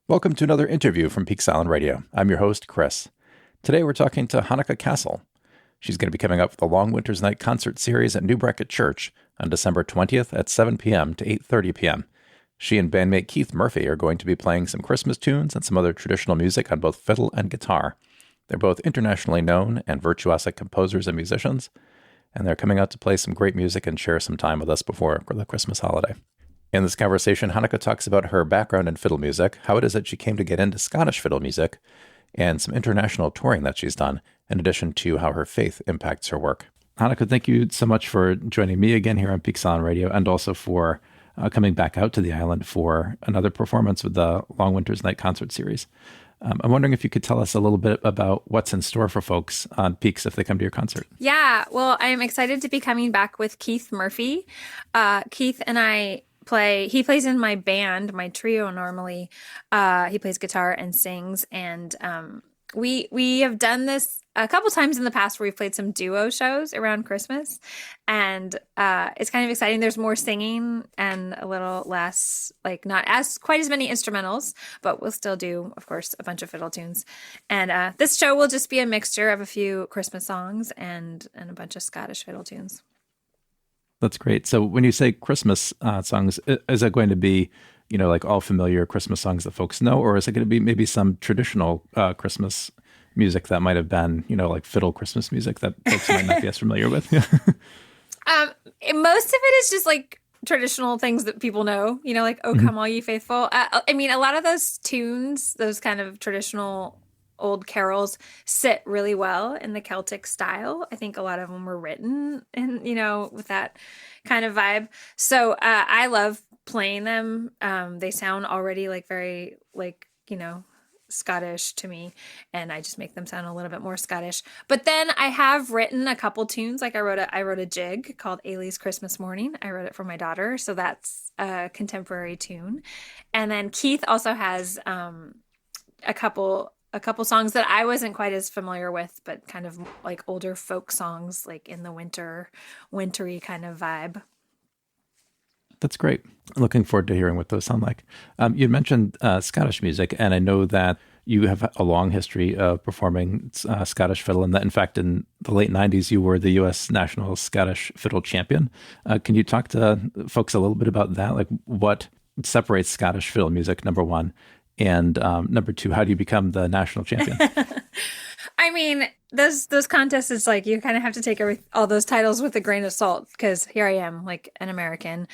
Welcome to another interview from Peaks Island Radio. I'm your host, Chris. Today we're talking to Hanneke Cassel. She's going to be coming up for the Long Winter's Night concert series at New Bracket Church on December 20th at 7 p.m. to 8:30 p.m. She and bandmate Keith Murphy are going to be playing some Christmas tunes and some other traditional music on both fiddle and guitar. They're both internationally known and virtuosic composers and musicians, and they're coming out to play some great music and share some time with us before the Christmas holiday. In this conversation, Hanneke talks about her background in fiddle music, how it is that she came to get into Scottish fiddle music, and some international touring that she's done, in addition to how her faith impacts her work. Hanneke, thank you so much for joining me again here on Peaks Island Radio, and also for coming back out to the island for another performance with the Long Winter's Night concert series. I'm wondering if you could tell us a little bit about what's in store for folks on Peaks if they come to your concert. Yeah, well, I'm excited to be coming back with Keith Murphy. Keith and I he plays in my band, my trio normally. He plays guitar and sings, and we have done this a couple times in the past where we've played some duo shows around Christmas, and it's kind of exciting. There's more singing and a little less, not quite as many instrumentals, but we'll still do, of course, a bunch of fiddle tunes. And this show will just be a mixture of a few Christmas songs and a bunch of Scottish fiddle tunes. That's great. So when you say Christmas songs, is it going to be, all familiar Christmas songs that folks know, or is it going to be maybe some traditional Christmas music that might have been, like fiddle Christmas music that folks might not be as familiar with? Most of it is just traditional things that people know, "Oh, Come All Ye Faithful." A lot of those tunes, those kind of traditional old carols, sit really well in the Celtic style. I think a lot of them were written in, with that kind of vibe. So I love playing them. They sound already very Scottish to me, and I just make them sound a little bit more Scottish. But then I have written a couple tunes. I wrote a jig called Ailey's Christmas Morning. I wrote it for my daughter, so that's a contemporary tune. And then Keith also has a couple songs that I wasn't quite as familiar with, but kind of older folk songs, in the wintry kind of vibe. That's great. I'm looking forward to hearing what those sound like. You mentioned Scottish music, and I know that you have a long history of performing Scottish fiddle, and that, in fact, in the late 90s, you were the U.S. National Scottish Fiddle Champion. Can you talk to folks a little bit about that? What separates Scottish fiddle music, number one? And number two, how do you become the national champion? Those contests, it's you kind of have to take all those titles with a grain of salt, because here I am, an American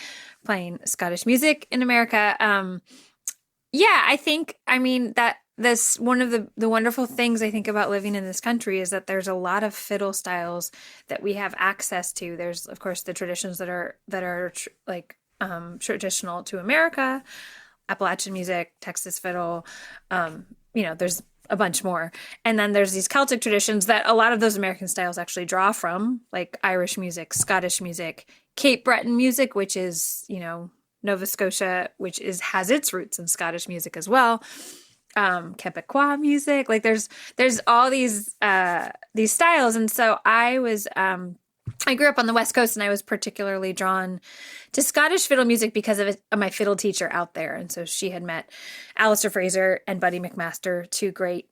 playing Scottish music in America. I think, that this one of the wonderful things I think about living in this country is that there's a lot of fiddle styles that we have access to. There's, of course, the traditions that are traditional to America. Appalachian music, Texas fiddle, there's a bunch more. And then there's these Celtic traditions that a lot of those American styles actually draw from, like Irish music, Scottish music, Cape Breton music, which is, Nova Scotia, which has its roots in Scottish music as well. Quebecois music, there's all these styles. And so I grew up on the West Coast, and I was particularly drawn to Scottish fiddle music because of my fiddle teacher out there. And so she had met Alistair Fraser and Buddy McMaster, two great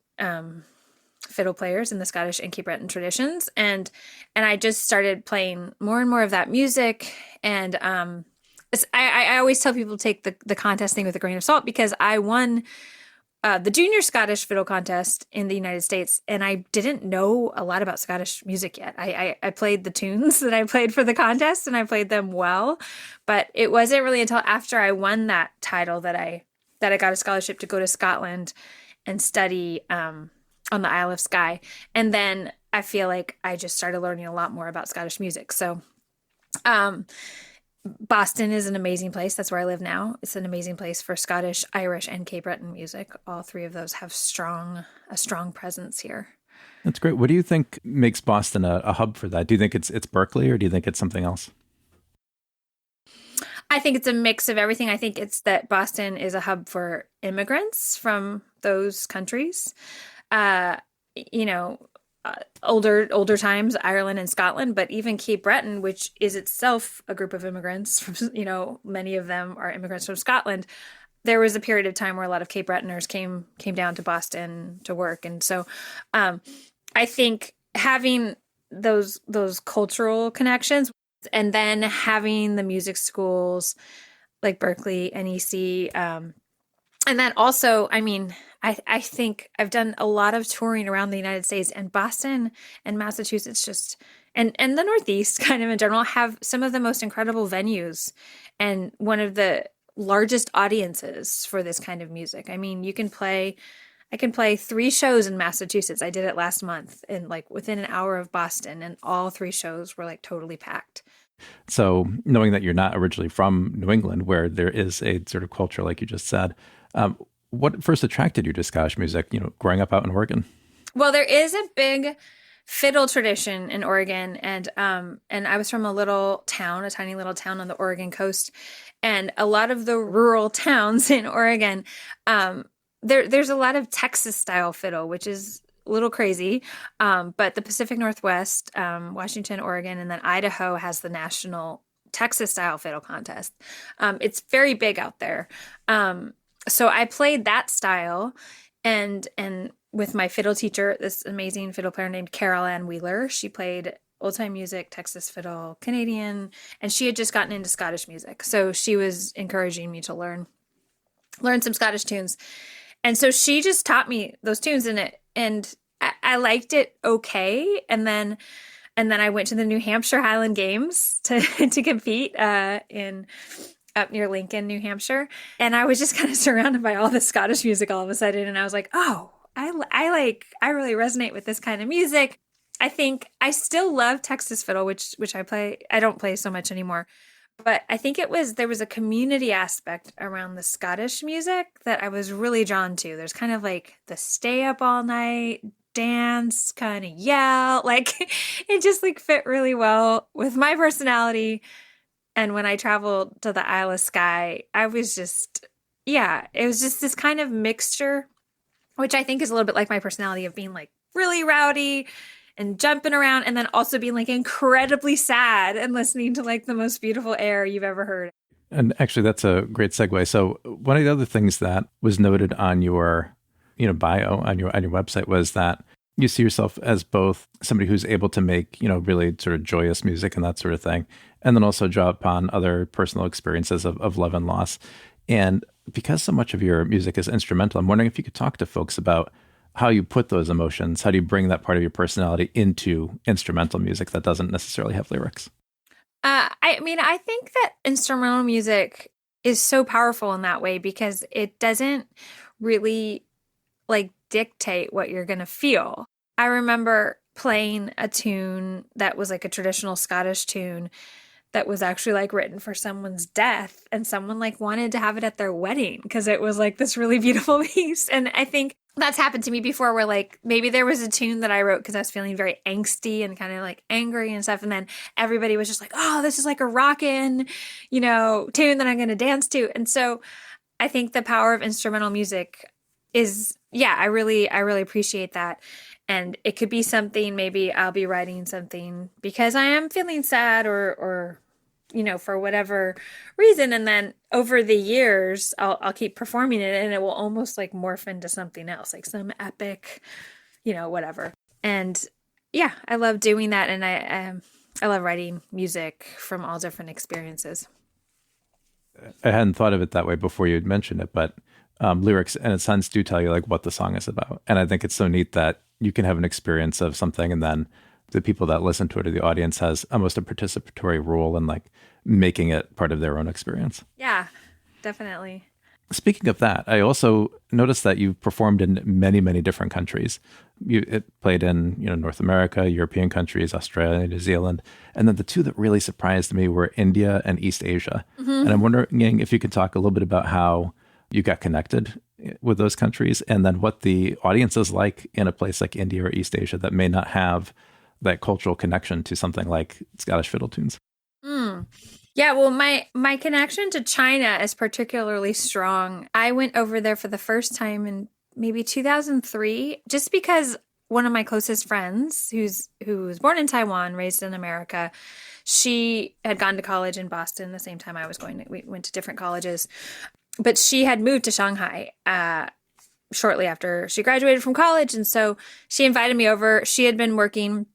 fiddle players in the Scottish and Cape Breton traditions. And I just started playing more and more of that music. And I always tell people to take the contest thing with a grain of salt, because I won the Junior Scottish Fiddle Contest in the United States, and I didn't know a lot about Scottish music yet. I played the tunes that I played for the contest, and I played them well, but it wasn't really until after I won that title that I got a scholarship to go to Scotland and study on the Isle of Skye. And then I feel like I just started learning a lot more about Scottish music. So Boston is an amazing place. That's where I live now. It's an amazing place for Scottish, Irish, and Cape Breton music. All three of those have a strong presence here. That's great. What do you think makes Boston a hub for that? Do you think it's Berkeley, or do you think it's something else? I think it's a mix of everything. I think it's that Boston is a hub for immigrants from those countries. Older times, Ireland and Scotland, but even Cape Breton, which is itself a group of immigrants from, many of them are immigrants from Scotland. there was a period of time where a lot of Cape Bretoners came down to Boston to work. And so I think having those cultural connections, and then having the music schools like Berkeley, NEC, and then also, I mean, I think I've done a lot of touring around the United States, and Boston and Massachusetts just, and the Northeast kind of in general, have some of the most incredible venues and one of the largest audiences for this kind of music. I mean, I can play 3 shows in Massachusetts. I did it last month, and like within an hour of Boston, and all 3 shows were like totally packed. So knowing that you're not originally from New England, where there is a sort of culture, like you just said, what first attracted you to Scottish music, growing up out in Oregon? Well, there is a big fiddle tradition in Oregon, and I was from a tiny little town on the Oregon coast, and a lot of the rural towns in Oregon, there's a lot of Texas style fiddle, which is a little crazy, but the Pacific Northwest, Washington, Oregon, and then Idaho has the national Texas style fiddle contest. It's very big out there, so I played that style, and with my fiddle teacher, this amazing fiddle player named Carol Ann Wheeler. She played old time music, Texas fiddle, Canadian, and she had just gotten into Scottish music. So she was encouraging me to learn some Scottish tunes. And so she just taught me those tunes, and I liked it okay. And then I went to the New Hampshire Highland Games to compete in up near Lincoln, New Hampshire. And I was just kind of surrounded by all this Scottish music all of a sudden. And I was like, oh, I really resonate with this kind of music. I think I still love Texas fiddle, which I play. I don't play so much anymore. But I think there was a community aspect around the Scottish music that I was really drawn to. There's kind of like the stay up all night, dance, kind of yell. Like it just like fit really well with my personality. And when I traveled to the Isle of Skye, I was just, it was just this kind of mixture, which I think is a little bit like my personality of being like really rowdy and jumping around, and then also being like incredibly sad and listening to like the most beautiful air you've ever heard. And actually, that's a great segue. So one of the other things that was noted on your, bio on your website was that you see yourself as both somebody who's able to make, really sort of joyous music and that sort of thing, and then also draw upon other personal experiences of love and loss. And because so much of your music is instrumental, I'm wondering if you could talk to folks about how you put those emotions, how do you bring that part of your personality into instrumental music that doesn't necessarily have lyrics? I think that instrumental music is so powerful in that way because it doesn't really like dictate what you're going to feel. I remember playing a tune that was like a traditional Scottish tune that was actually like written for someone's death, and someone like wanted to have it at their wedding because it was like this really beautiful piece. And I think that's happened to me before where like maybe there was a tune that I wrote because I was feeling very angsty and kind of like angry and stuff. And then everybody was just like, oh, this is like a rockin', tune that I'm going to dance to. And so I think the power of instrumental music is, I really appreciate that. And it could be something, maybe I'll be writing something because I am feeling sad or for whatever reason. And then over the years, I'll keep performing it and it will almost like morph into something else, like some epic, whatever. And I love doing that. And I love writing music from all different experiences. I hadn't thought of it that way before you had mentioned it, but lyrics in a sense do tell you like what the song is about. And I think it's so neat that you can have an experience of something and then the people that listen to it or the audience has almost a participatory role in like making it part of their own experience. Yeah, definitely. Speaking of that, I also noticed that you've performed in many, many different countries. It played in, North America, European countries, Australia, New Zealand. And then the two that really surprised me were India and East Asia. Mm-hmm. And I'm wondering if you could talk a little bit about how you got connected with those countries and then what the audience is like in a place like India or East Asia that may not have that cultural connection to something like Scottish fiddle tunes. Yeah, well, my connection to China is particularly strong. I went over there for the first time in maybe 2003, just because one of my closest friends, who was born in Taiwan, raised in America, she had gone to college in Boston the same time I was going. We went to different colleges. but she had moved to Shanghai shortly after she graduated from college. And so she invited me over. She had been working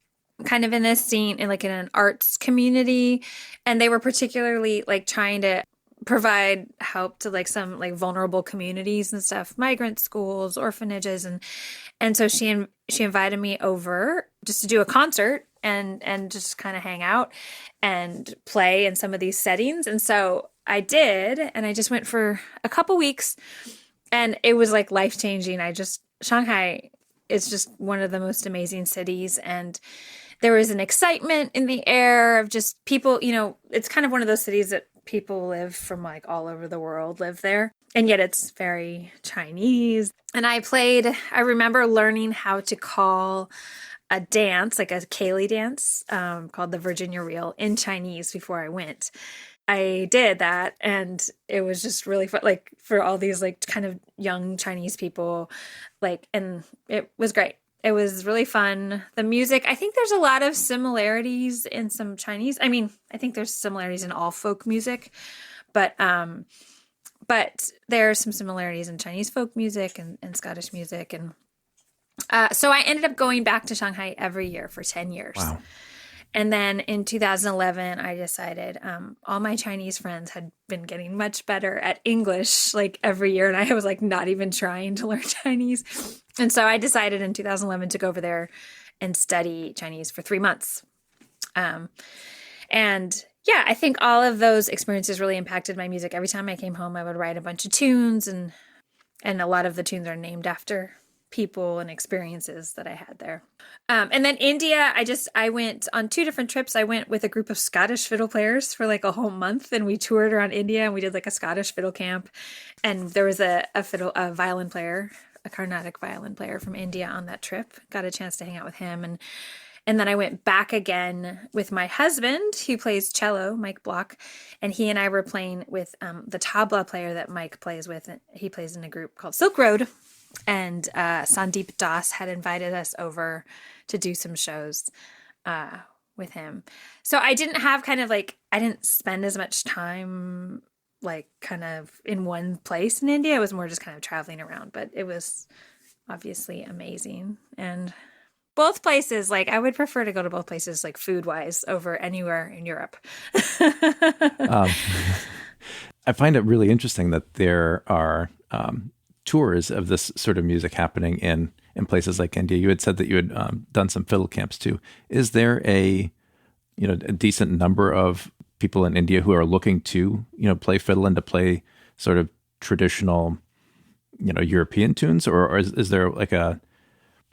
kind of in this scene in like in an arts community. And they were particularly like trying to provide help to like some like vulnerable communities and stuff, migrant schools, orphanages. And so she invited me over just to do a concert and just kind of hang out and play in some of these settings. And so I did, and I just went for a couple weeks, and it was like life-changing. Shanghai is just one of the most amazing cities, and there was an excitement in the air of just people, it's kind of one of those cities that people live from like all over the world live there. And yet it's very Chinese. And I remember learning how to call a dance, like a ceili dance, called the Virginia Reel in Chinese before I went. I did that, and it was just really fun, like for all these like kind of young Chinese people, like, and it was great. It was really fun. The music, I think there's a lot of similarities in some Chinese. I mean, I think there's similarities in all folk music, but there are some similarities in Chinese folk music and Scottish music. And so I ended up going back to Shanghai every year for 10 years. Wow. And then in 2011, I decided all my Chinese friends had been getting much better at English like every year. And I was like not even trying to learn Chinese. And so I decided in 2011 to go over there and study Chinese for 3 months. And yeah, I think all of those experiences really impacted my music. Every time I came home, I would write a bunch of tunes, and a lot of the tunes are named after people and experiences that I had there. And then India, I went on 2 different trips. I went with a group of Scottish fiddle players for like a whole month, and we toured around India, and we did like a Scottish fiddle camp. And there was a violin player, a Carnatic violin player from India on that trip. Got a chance to hang out with him. And then I went back again with my husband, who plays cello, Mike Block, and he and I were playing with the tabla player that Mike plays with. He plays in a group called Silk Road, and Sandeep Das had invited us over to do some shows with him. So I didn't spend as much time like kind of in one place in India. It was more just kind of traveling around, but it was obviously amazing. And both places, like I would prefer to go to both places, like food wise, over anywhere in Europe. I find it really interesting that there are tours of this sort of music happening in places like India. You had said that you had done some fiddle camps too. Is there a decent number of people in India who are looking to play fiddle and to play sort of traditional European tunes, or is there like a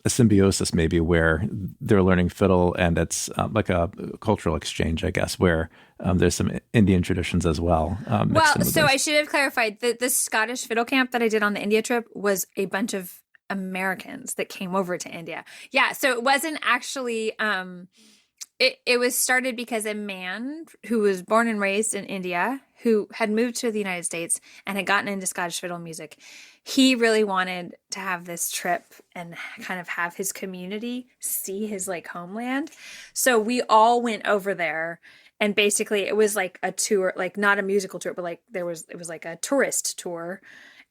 symbiosis maybe where they're learning fiddle and it's like a cultural exchange, I guess, where there's some Indian traditions as well. Well, so I should have clarified that the Scottish fiddle camp that I did on the India trip was a bunch of Americans that came over to India. Yeah. So it wasn't actually, it was started because a man who was born and raised in India, who had moved to the United States and had gotten into Scottish fiddle music, he really wanted to have this trip and kind of have his community see his like homeland. So we all went over there, and basically it was like a tour, like not a musical tour, but like it was like a tourist tour.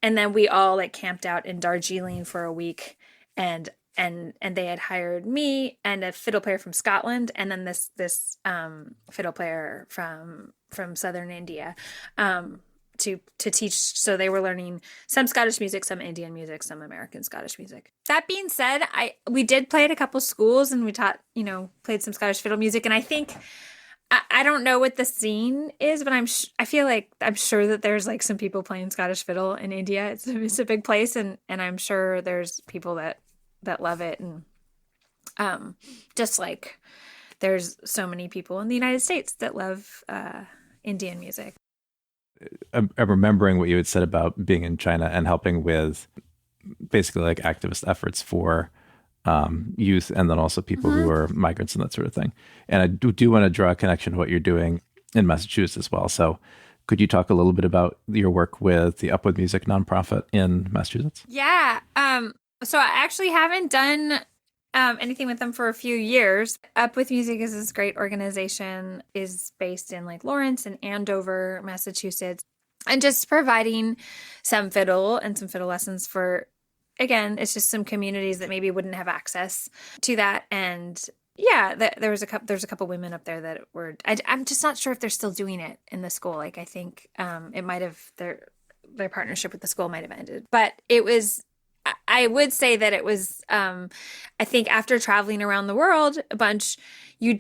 And then we all like camped out in Darjeeling for a week, and they had hired me and a fiddle player from Scotland, and then this fiddle player from southern India to teach. So they were learning some Scottish music, some Indian music, some American Scottish music. That being said, we did play at a couple schools, and we taught, played some Scottish fiddle music. And I think, I don't know what the scene is, but I feel like I'm sure that there's like some people playing Scottish fiddle in India. It's a big place, and I'm sure there's people that love it. And just like there's so many people in the United States that love Indian music. I'm remembering what you had said about being in China and helping with basically like activist efforts for youth, and then also people who are migrants and that sort of thing. And I do want to draw a connection to what you're doing in Massachusetts as well. So could you talk a little bit about your work with the Up With Music nonprofit in Massachusetts? Yeah. So I actually haven't done anything with them for a few years. Up With Music is this great organization, is based in like Lawrence and Andover, Massachusetts. And just providing some fiddle and some fiddle lessons for, again, it's just some communities that maybe wouldn't have access to that. And yeah, there's a couple women up there that were, I'm just not sure if they're still doing it in the school. Like, I think it might have, their partnership with the school might have ended. But it was, I would say that it was, I think after traveling around the world a bunch, you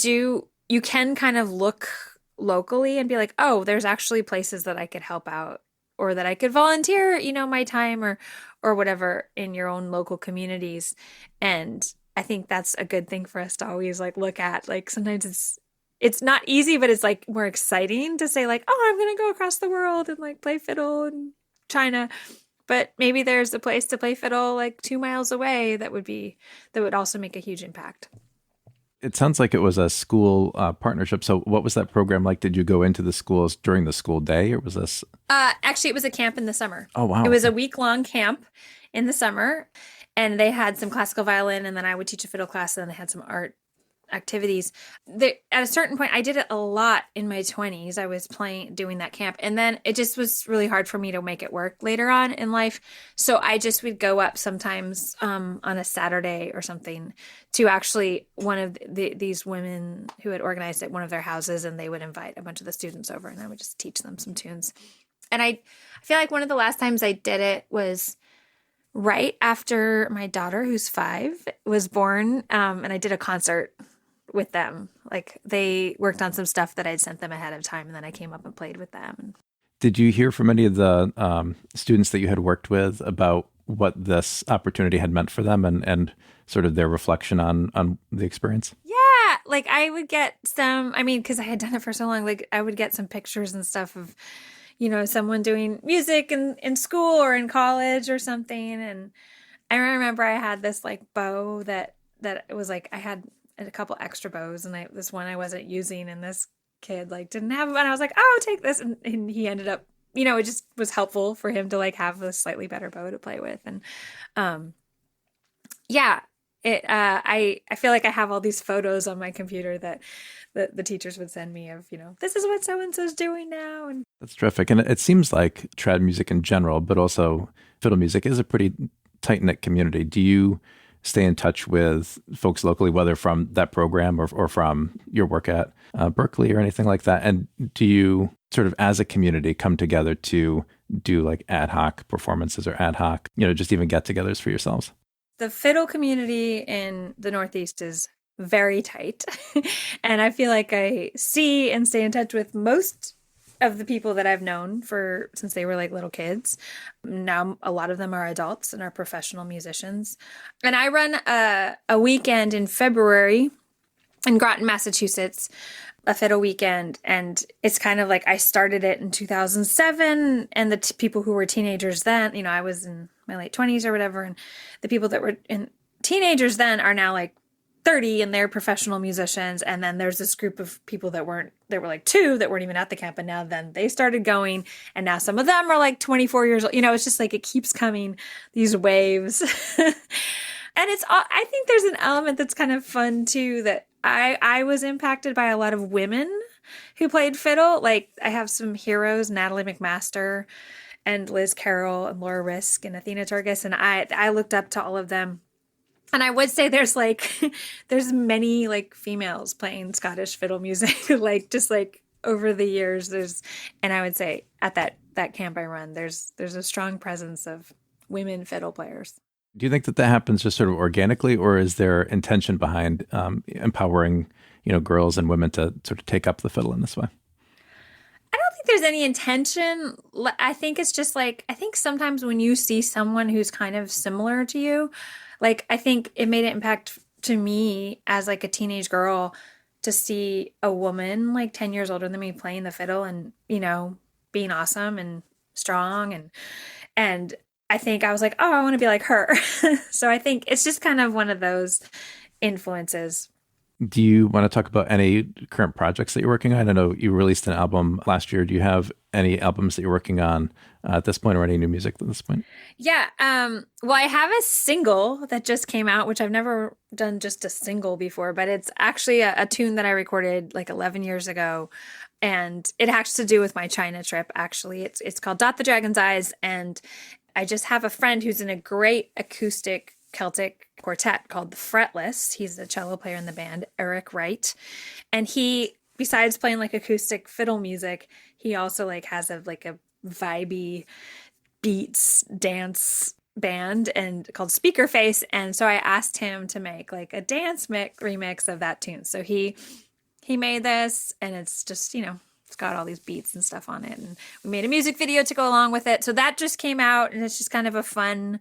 can kind of look locally and be like, oh, there's actually places that I could help out or that I could volunteer, my time or whatever in your own local communities. And I think that's a good thing for us to always like look at. Like sometimes it's not easy, but it's like more exciting to say like, oh, I'm going to go across the world and like play fiddle in China. But maybe there's a place to play fiddle like 2 miles away that would also make a huge impact. It sounds like it was a school partnership. So what was that program like? Did you go into the schools during the school day, or was this? Actually, it was a camp in the summer. Oh, wow. It was a week-long camp in the summer, and they had some classical violin, and then I would teach a fiddle class, and then they had some art activities. At a certain point, I did it a lot in my 20s. I was doing that camp, and then it just was really hard for me to make it work later on in life. So I just would go up sometimes on a Saturday or something to actually one of these women who had organized at one of their houses, and they would invite a bunch of the students over, and I would just teach them some tunes. And I feel like one of the last times I did it was right after my daughter, who's 5, was born, and I did a concert with them. Like they worked on some stuff that I'd sent them ahead of time, and then I came up and played with them. Did you hear from any of the students that you had worked with about what this opportunity had meant for them and sort of their reflection on the experience? Yeah, like I would get because I had done it for so long, like I would get some pictures and stuff of, someone doing music in school or in college or something. And I remember I had this like bow that it was like I had a couple extra bows, and this one I wasn't using, and this kid like didn't have them, and I was like, oh, take this, and he ended up, it just was helpful for him to like have a slightly better bow to play with. And I feel like I have all these photos on my computer that the teachers would send me of, this is what so-and-so's doing now. And that's terrific. And it seems like trad music in general, but also fiddle music, is a pretty tight-knit community. Do you stay in touch with folks locally, whether from that program or from your work at Berkeley or anything like that? And do you sort of as a community come together to do like ad hoc performances or ad hoc, just even get-togethers for yourselves? The fiddle community in the Northeast is very tight. And I feel like I see and stay in touch with most of the people that I've known since they were like little kids. Now a lot of them are adults and are professional musicians. And I run a weekend in February in Groton, Massachusetts, a fiddle weekend. And it's kind of like I started it in 2007, and the people who were teenagers then, I was in my late 20s or whatever, and the people that were teenagers then are now like 30 and they're professional musicians. And then there's this group of people that were like 2 that weren't even at the camp, and now then they started going, and now some of them are like 24 years old. It's just like it keeps coming, these waves. And I think there's an element that's kind of fun too, that I was impacted by a lot of women who played fiddle. Like I have some heroes, Natalie McMaster and Liz Carroll and Laura Risk and Athena Turgis, and I looked up to all of them. And I would say there's many like females playing Scottish fiddle music, like just like over the years. And I would say at that camp I run, there's a strong presence of women fiddle players. Do you think that happens just sort of organically, or is there intention behind empowering, girls and women to sort of take up the fiddle in this way? I don't think there's any intention. I think it's just like, I think sometimes when you see someone who's kind of similar to you, like I think it made an impact to me as like a teenage girl to see a woman like 10 years older than me playing the fiddle and, being awesome and strong. And I think I was like, oh, I want to be like her. So I think it's just kind of one of those influences. Do you want to talk about any current projects that you're working on? I know you released an album last year. Do you have any albums that you're working on at this point, or any new music at this point? Yeah. Well, I have a single that just came out, which I've never done just a single before, but it's actually a tune that I recorded like 11 years ago And it has to do with my China trip, actually. It's called Dot the Dragon's Eyes. And I just have a friend who's in a great acoustic Celtic quartet called the Fretless. He's the cello player in the band, Eric Wright. And he, besides playing like acoustic fiddle music, he also like has a vibey beats dance band and called Speaker Face. And so I asked him to make like a dance remix of that tune. So he made this, and it's just, it's got all these beats and stuff on it. And we made a music video to go along with it. So that just came out, and it's just kind of a fun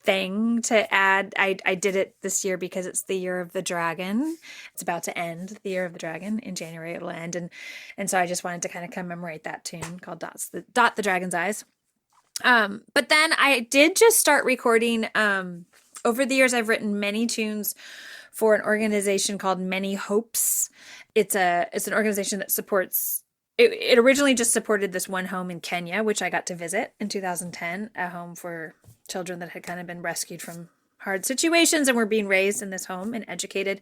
thing to add. I did it this year because it's the year of the dragon. It's about to end, the year of the dragon. In January it'll end. And so I just wanted to kind of commemorate that tune called Dot the Dragon's Eyes. But then I did just start recording. Over the years, I've written many tunes for an organization called Many Hopes. It's an organization that supports. It originally just supported this one home in Kenya, which I got to visit in 2010, a home for children that had kind of been rescued from hard situations and were being raised in this home and educated.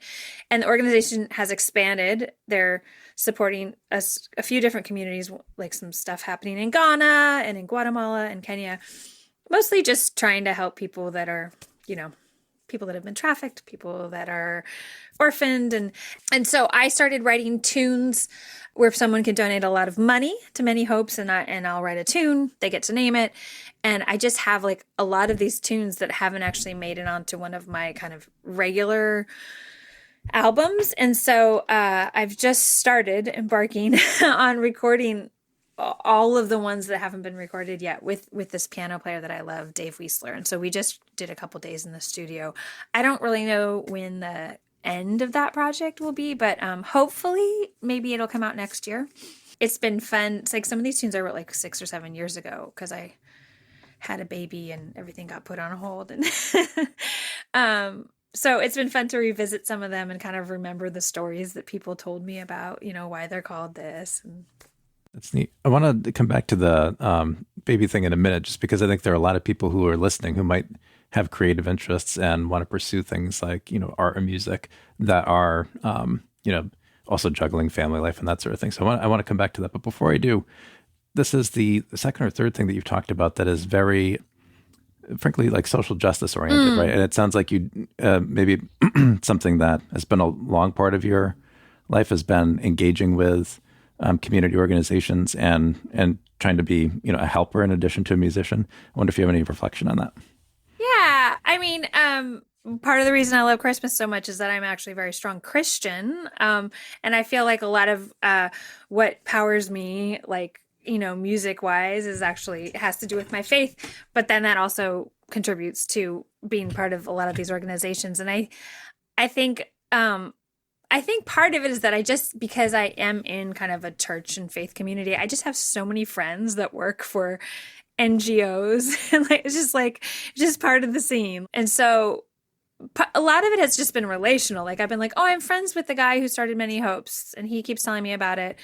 And the organization has expanded. They're supporting a few different communities, like some stuff happening in Ghana and in Guatemala and Kenya, mostly just trying to help people that are, people that have been trafficked, people that are orphaned. And so I started writing tunes where someone can donate a lot of money to Many Hopes, and I'll write a tune. They get to name it. And I just have like a lot of these tunes that haven't actually made it onto one of my kind of regular albums. And so I've just started embarking on recording all of the ones that haven't been recorded yet with this piano player that I love, Dave Weisler. And so we just did a couple days in the studio. I don't really know when the end of that project will be, but hopefully maybe it'll come out next year. It's been fun. It's like some of these tunes I wrote like 6 or 7 years ago because I had a baby and everything got put on hold. And so it's been fun to revisit some of them and kind of remember the stories that people told me about, why they're called this. And that's neat. I want to come back to the baby thing in a minute, just because I think there are a lot of people who are listening who might have creative interests and want to pursue things like, art and music that are, also juggling family life and that sort of thing. So I want to come back to that. But before I do, this is the second or third thing that you've talked about that is very, frankly, like social justice oriented, right? And it sounds like you maybe something that has been a long part of your life has been engaging with community organizations and trying to be, a helper in addition to a musician. I wonder if you have any reflection on that. Yeah, I mean, part of the reason I love Christmas so much is that I'm actually a very strong Christian. And I feel like a lot of what powers me, like, music wise, has to do with my faith. But then that also contributes to being part of a lot of these organizations. And I think part of it is that because I am in kind of a church and faith community, I just have so many friends that work for NGOs. And it's just part of the scene. And so a lot of it has just been relational. Like I've been like, oh, I'm friends with the guy who started Many Hopes and he keeps telling me about it.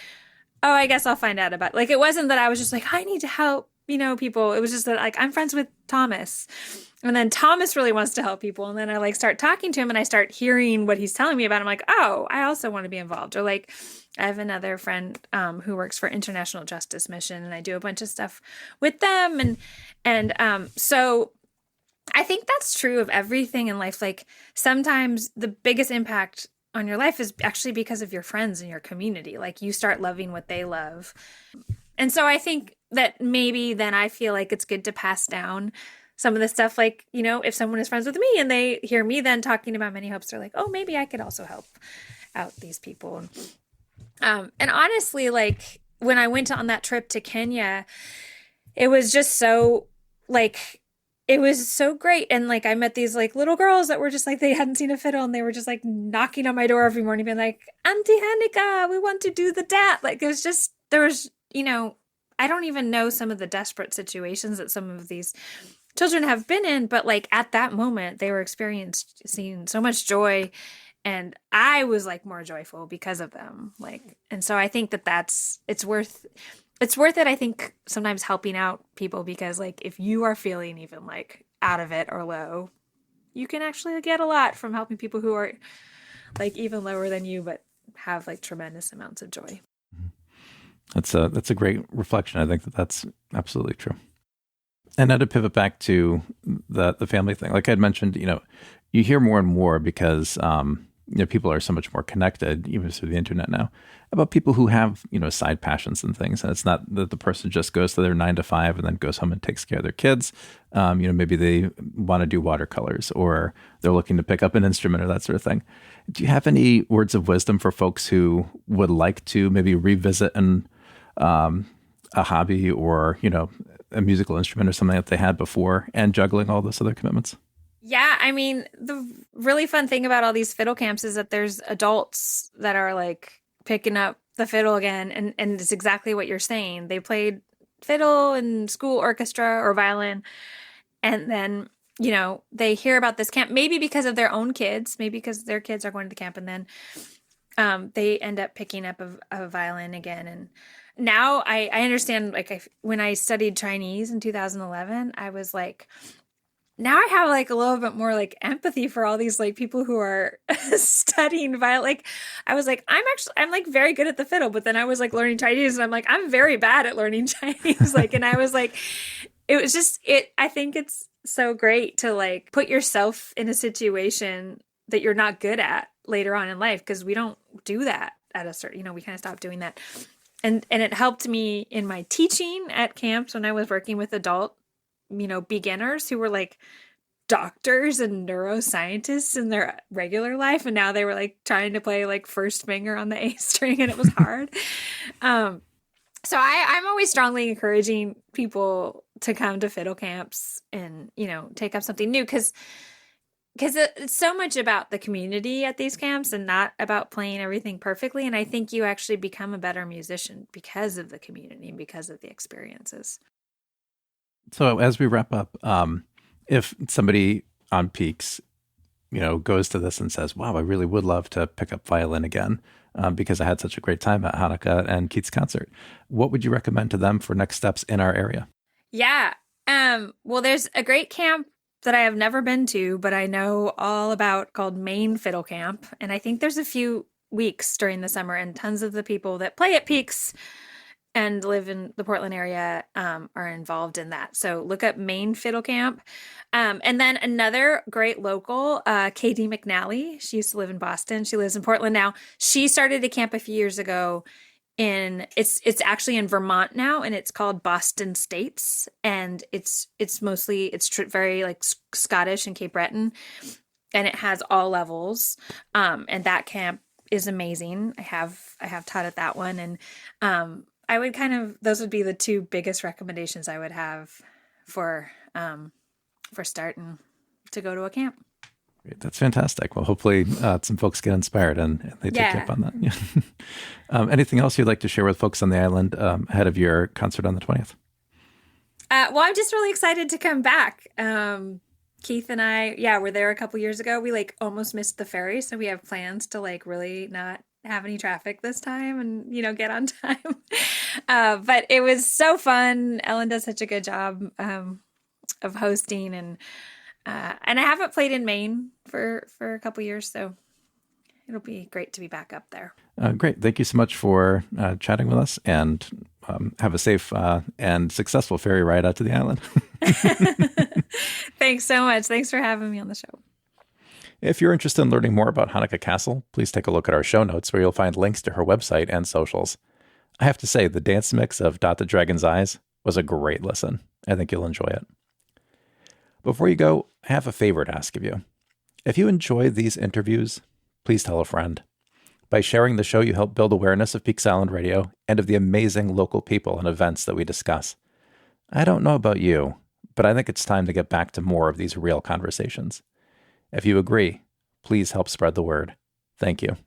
Oh, I guess I'll find out about it. Like, it wasn't that I was just like, I need to help, people. It was just that like, I'm friends with Thomas. And then Thomas really wants to help people. And then I like start talking to him and I start hearing what he's telling me about. I'm like, oh, I also want to be involved. Or like, I have another friend who works for International Justice Mission and I do a bunch of stuff with them. And so I think that's true of everything in life. Like sometimes the biggest impact on your life is actually because of your friends and your community. Like you start loving what they love. And so I think that maybe then I feel like it's good to pass down some of the stuff. Like, if someone is friends with me and they hear me then talking about Many Hopes, they're like, oh, maybe I could also help out these people. And honestly, like when I went on that trip to Kenya, it was just so like, it was so great. And like, I met these like little girls that were just like, they hadn't seen a fiddle and they were just like knocking on my door every morning being like, Auntie Hanneke, we want to do the dance. Like, there was, I don't even know some of the desperate situations that some of these children have been in, but like at that moment they were experiencing so much joy and I was like more joyful because of them. Like, and so I think it's worth it, I think, sometimes helping out people because, like, if you are feeling even, like, out of it or low, you can actually get a lot from helping people who are, like, even lower than you but have, like, tremendous amounts of joy. That's a great reflection. I think that's absolutely true. And now to pivot back to the family thing, like I'd mentioned, you hear more and more because people are so much more connected, even through the internet now, about people who have side passions and things. And it's not that the person just goes to their 9 to 5 and then goes home and takes care of their kids. Maybe they want to do watercolors, or they're looking to pick up an instrument or that sort of thing. Do you have any words of wisdom for folks who would like to maybe revisit a hobby, or a musical instrument or something that they had before, and juggling all those other commitments? Yeah, I mean, the really fun thing about all these fiddle camps is that there's adults that are like picking up the fiddle again, and it's exactly what you're saying. They played fiddle in school orchestra or violin, and then they hear about this camp, maybe because of their own kids, maybe because their kids are going to the camp, and then they end up picking up a violin again. And now I understand, like, when I studied Chinese in 2011, I was like, now I have like a little bit more like empathy for all these like people who are studying violin. Like, I was like, I'm like very good at the fiddle, but then I was like learning Chinese, and I'm like, I'm very bad at learning Chinese. Like, and I was like, I think it's so great to like put yourself in a situation that you're not good at later on in life, because we don't do that at a certain, we kind of stopped doing that. And it helped me in my teaching at camps when I was working with adult, beginners who were like doctors and neuroscientists in their regular life. And now they were like trying to play like first finger on the A string, and it was hard. So I'm always strongly encouraging people to come to fiddle camps and, take up something new, because it's so much about the community at these camps and not about playing everything perfectly. And I think you actually become a better musician because of the community and because of the experiences. So as we wrap up, if somebody on Peaks, goes to this and says, wow, I really would love to pick up violin again because I had such a great time at Hanneke and Keith's concert, what would you recommend to them for next steps in our area? Yeah. Well, there's a great camp that I have never been to, but I know all about, called Maine Fiddle Camp. And I think there's a few weeks during the summer, and tons of the people that play at Peaks and live in the Portland area are involved in that. So look up Maine Fiddle Camp. And then another great local, Katie McNally. She used to live in Boston. She lives in Portland now. She started a camp a few years ago it's actually in Vermont now, and it's called Boston States, and it's mostly very like Scottish and Cape Breton, and it has all levels. And that camp is amazing. I have taught at that one, and I would those would be the two biggest recommendations I would have for starting to go to a camp. Great. That's fantastic. Well, hopefully some folks get inspired and they take you up on that. Yeah. Anything else you'd like to share with folks on the island ahead of your concert on the 20th? Well, I'm just really excited to come back. Keith and I, were there a couple years ago. We like almost missed the ferry, so we have plans to like really not have any traffic this time and, get on time. But it was so fun. Ellen does such a good job of hosting, and I haven't played in Maine for a couple years, so it'll be great to be back up there. Great. Thank you so much for chatting with us, and have a safe and successful ferry ride out to the island. Thanks so much. Thanks for having me on the show. If you're interested in learning more about Hanneke Cassel, please take a look at our show notes, where you'll find links to her website and socials. I have to say, the dance mix of Dot the Dragon's Eyes was a great listen. I think you'll enjoy it. Before you go, I have a favor to ask of you. If you enjoy these interviews, please tell a friend. By sharing the show, you help build awareness of Peaks Island Radio and of the amazing local people and events that we discuss. I don't know about you, but I think it's time to get back to more of these real conversations. If you agree, please help spread the word. Thank you.